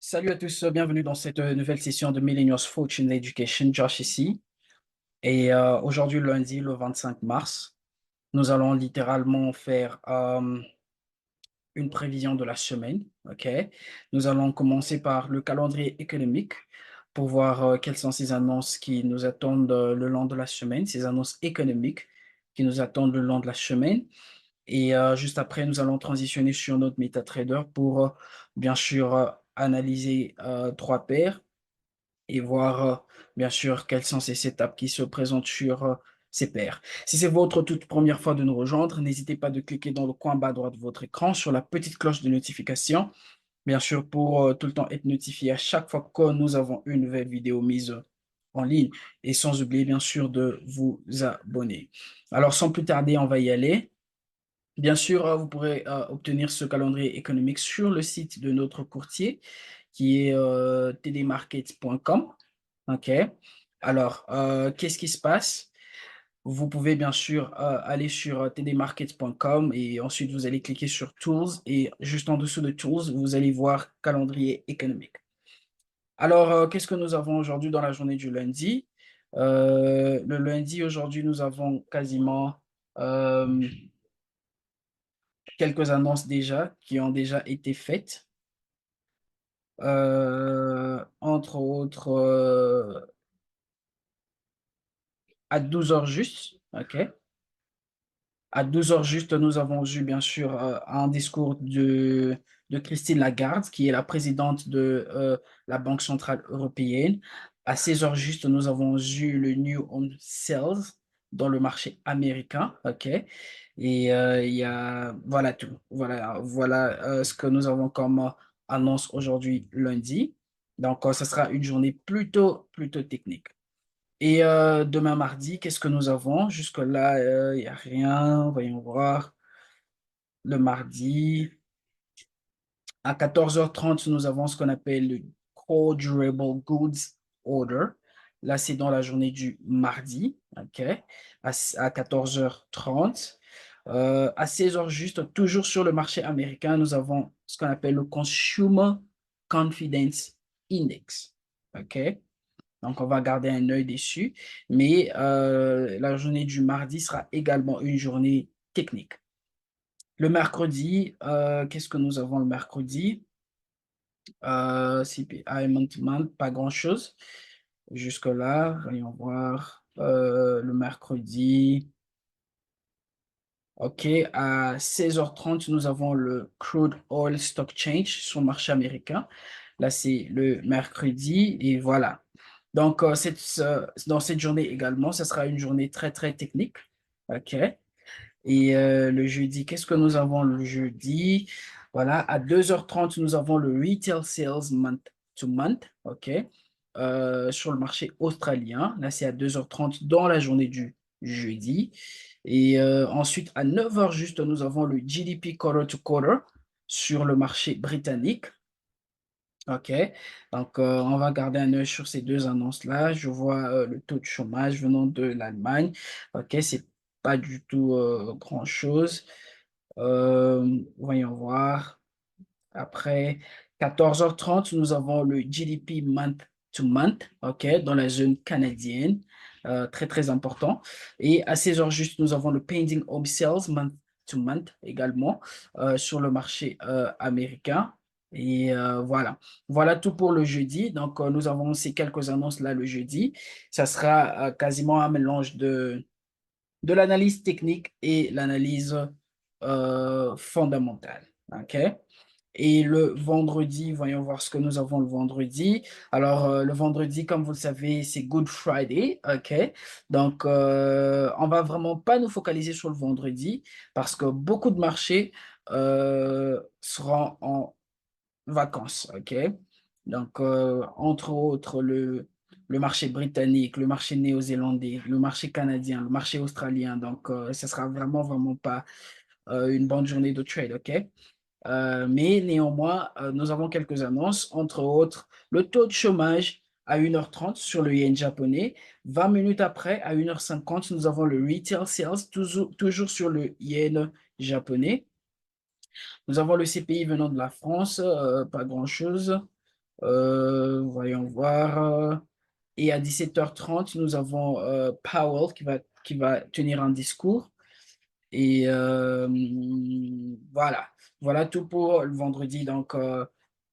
Salut à tous, bienvenue dans cette nouvelle session de Millennials Fortune Education. Josh ici. Et aujourd'hui, lundi, le 25 mars, nous allons littéralement faire une prévision de la semaine. OK? Nous allons commencer par le calendrier économique pour voir quelles sont ces annonces qui nous attendent le long de la semaine, ces annonces économiques qui nous attendent le long de la semaine. Et juste après, nous allons transitionner sur notre MetaTrader pour bien sûr analyser trois paires et voir bien sûr quelles sont ces setups qui se présentent sur ces paires. Si c'est votre toute première fois de nous rejoindre, n'hésitez pas de cliquer dans le coin bas droit de votre écran sur la petite cloche de notification, bien sûr pour tout le temps être notifié à chaque fois que nous avons une nouvelle vidéo mise en ligne et sans oublier bien sûr de vous abonner. Alors sans plus tarder, on va y aller. Bien sûr, vous pourrez obtenir ce calendrier économique sur le site de notre courtier qui est tdmarket.com. OK. Alors, qu'est-ce qui se passe? Vous pouvez bien sûr aller sur tdmarket.com et ensuite vous allez cliquer sur Tools et juste en dessous de Tools, vous allez voir calendrier économique. Alors, qu'est-ce que nous avons aujourd'hui dans la journée du lundi? Le lundi, aujourd'hui, nous avons quasiment euh, quelques annonces déjà qui ont déjà été faites. Entre autres, à 12 heures juste, OK? À 12 heures juste, nous avons eu bien sûr un discours de Christine Lagarde, qui est la présidente de la Banque centrale européenne. À 16 heures juste, nous avons eu le New Home Sales dans le marché américain, OK? Et il y a, voilà tout. Voilà ce que nous avons comme annonce aujourd'hui lundi. Donc, ce sera une journée plutôt technique. Et demain mardi, qu'est-ce que nous avons? Jusque-là, il n'y a rien. Voyons voir. Le mardi, à 14h30, nous avons ce qu'on appelle le Core Durable Goods Order. Là, c'est dans la journée du mardi, OK, à 14h30. À 16h juste, toujours sur le marché américain, nous avons ce qu'on appelle le Consumer Confidence Index. OK? Donc, on va garder un œil dessus. Mais la journée du mardi sera également une journée technique. Le mercredi, qu'est-ce que nous avons le mercredi? CPI month pas grand-chose. Jusque-là, voyons voir. Le mercredi, OK, à 16h30, nous avons le Crude Oil Stock Change sur le marché américain. Là, c'est le mercredi et voilà. Donc, dans cette journée également, ce sera une journée très technique. OK. Et le jeudi, qu'est-ce que nous avons le jeudi? Voilà, à 2h30, nous avons le Retail Sales Month to Month. OK. Sur le marché australien. Là, c'est à 2h30 dans la journée du jeudi. Et ensuite, à 9h juste, nous avons le GDP quarter to quarter sur le marché britannique. OK. Donc, on va garder un œil sur ces deux annonces-là. Je vois le taux de chômage venant de l'Allemagne. OK, c'est pas du tout grand-chose. Voyons voir. Après 14h30, nous avons le GDP month to month, OK, dans la zone canadienne. Très important. Et à 16h juste, nous avons le pending home sales month to month également sur le marché américain. Et voilà tout pour le jeudi. Donc, nous avons ces quelques annonces là le jeudi. Ça sera quasiment un mélange de l'analyse technique et l'analyse fondamentale. OK? Et le vendredi, voyons voir ce que nous avons le vendredi. Alors, le vendredi, comme vous le savez, c'est Good Friday, OK? Donc, on va vraiment pas nous focaliser sur le vendredi parce que beaucoup de marchés seront en vacances, OK? Donc, entre autres, le marché britannique, le marché néo-zélandais, le marché canadien, le marché australien. Donc, ce sera vraiment pas une bonne journée de trade, OK? Mais néanmoins, nous avons quelques annonces, entre autres le taux de chômage à 1h30 sur le yen japonais. 20 minutes après, à 1h50, nous avons le retail sales, toujours sur le yen japonais. Nous avons le CPI venant de la France, pas grand-chose. Voyons voir. Et à 17h30, nous avons Powell qui va tenir un discours. Et voilà, voilà tout pour le vendredi. Donc,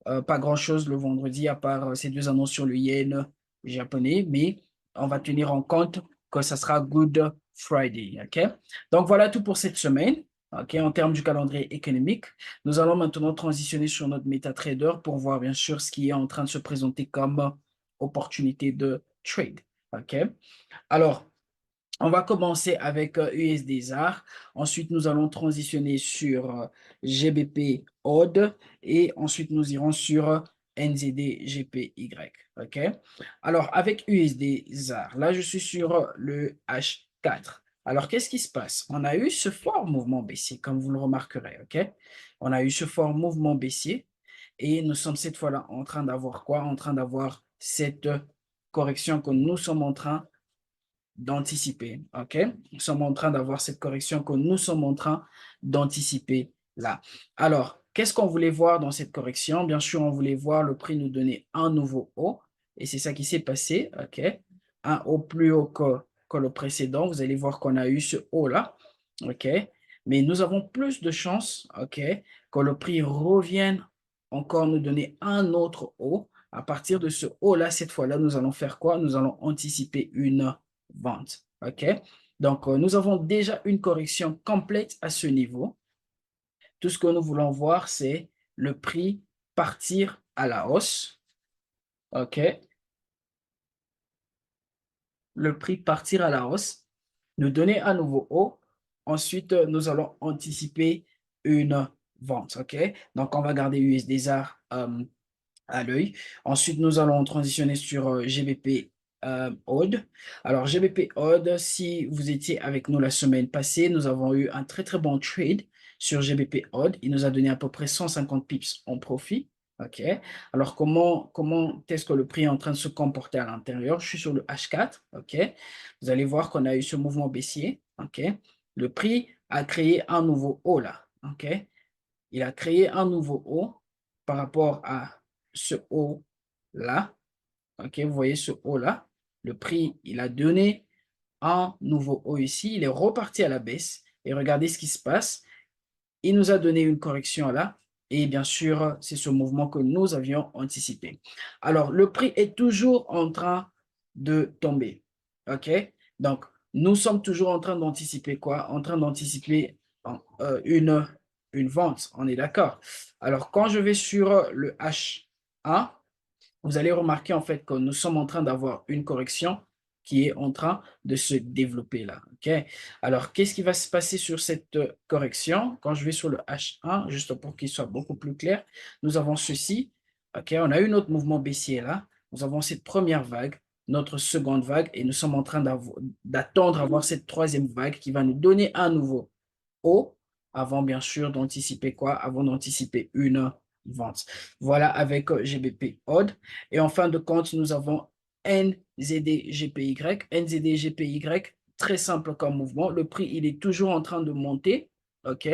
pas grand-chose le vendredi à part ces deux annonces sur le yen japonais, mais on va tenir en compte que ça sera Good Friday. OK? Donc, voilà tout pour cette semaine. OK? En termes du calendrier économique, nous allons maintenant transitionner sur notre MetaTrader pour voir bien sûr ce qui est en train de se présenter comme opportunité de trade. OK? Alors, on va commencer avec USD-ZAR. Ensuite, nous allons transitionner sur GBP OD et ensuite nous irons sur NZD GPY. OK? Alors, avec USD-ZAR, là, je suis sur le H4. Alors, qu'est-ce qui se passe? On a eu ce fort mouvement baissier, comme vous le remarquerez. OK? On a eu ce fort mouvement baissier et nous sommes cette fois-là en train d'avoir quoi? En train d'avoir cette correction que nous sommes en train d'anticiper. OK? Nous sommes en train d'avoir cette correction que nous sommes en train d'anticiper là. Alors, qu'est-ce qu'on voulait voir dans cette correction? Bien sûr, on voulait voir le prix nous donner un nouveau haut. Et c'est ça qui s'est passé. OK? Un haut plus haut que le précédent. Vous allez voir qu'on a eu ce haut-là. OK? Mais nous avons plus de chances, OK, que le prix revienne encore nous donner un autre haut. À partir de ce haut-là, cette fois-là, nous allons faire quoi? Nous allons anticiper une vente. OK? Donc, nous avons déjà une correction complète à ce niveau. Tout ce que nous voulons voir, c'est le prix partir à la hausse. OK? Le prix partir à la hausse, nous donner un nouveau haut. Ensuite, nous allons anticiper une vente. OK? Donc, on va garder USD-ZAR à l'œil. Ensuite, nous allons transitionner sur GBP Odd. Alors, GBP Odd, si vous étiez avec nous la semaine passée, nous avons eu un très, très bon trade sur GBP Odd. Il nous a donné à peu près 150 pips en profit. OK. Alors, comment est-ce que le prix est en train de se comporter à l'intérieur? Je suis sur le H4. OK. Vous allez voir qu'on a eu ce mouvement baissier. OK. Le prix a créé un nouveau haut là. OK. Il a créé un nouveau haut par rapport à ce haut-là. OK, vous voyez ce haut-là. Le prix, il a donné un nouveau haut ici. Il est reparti à la baisse. Et regardez ce qui se passe. Il nous a donné une correction là. Et bien sûr, c'est ce mouvement que nous avions anticipé. Alors, le prix est toujours en train de tomber. OK? Donc, nous sommes toujours en train d'anticiper quoi? En train d'anticiper une vente. On est d'accord. Alors, quand je vais sur le H1, vous allez remarquer en fait que nous sommes en train d'avoir une correction qui est en train de se développer là. OK? Alors, qu'est-ce qui va se passer sur cette correction? Quand je vais sur le H1, juste pour qu'il soit beaucoup plus clair, nous avons ceci. OK? On a eu notre mouvement baissier là. Nous avons cette première vague, notre seconde vague, et nous sommes en train d'attendre avoir cette troisième vague qui va nous donner un nouveau haut avant bien sûr d'anticiper quoi? Avant d'anticiper une vente. Voilà avec GBP Odd. Et en fin de compte, nous avons NZD-GPY. NZD-GPY, très simple comme mouvement. Le prix, il est toujours en train de monter. OK?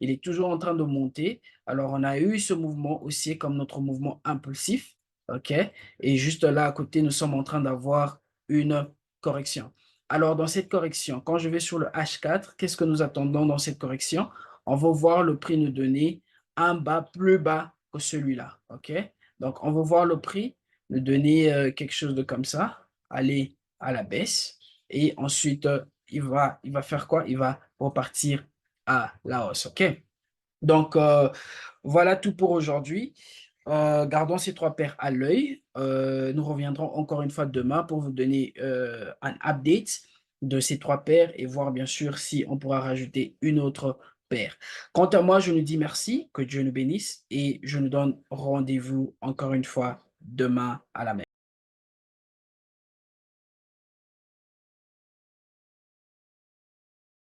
Il est toujours en train de monter. Alors, on a eu ce mouvement aussi comme notre mouvement impulsif. OK? Et juste là à côté, nous sommes en train d'avoir une correction. Alors, dans cette correction, quand je vais sur le H4, qu'est-ce que nous attendons dans cette correction? On va voir le prix nous donner un bas plus bas que celui-là. OK? Donc, on va voir le prix nous donner quelque chose de comme ça, aller à la baisse. Et ensuite, il va faire quoi? Il va repartir à la hausse. OK? Donc, voilà tout pour aujourd'hui. Gardons ces trois paires à l'œil. Nous reviendrons encore une fois demain pour vous donner un update de ces trois paires et voir bien sûr si on pourra rajouter une autre paire. Quant à moi, je nous dis merci, que Dieu nous bénisse et je nous donne rendez-vous encore une fois demain à la même.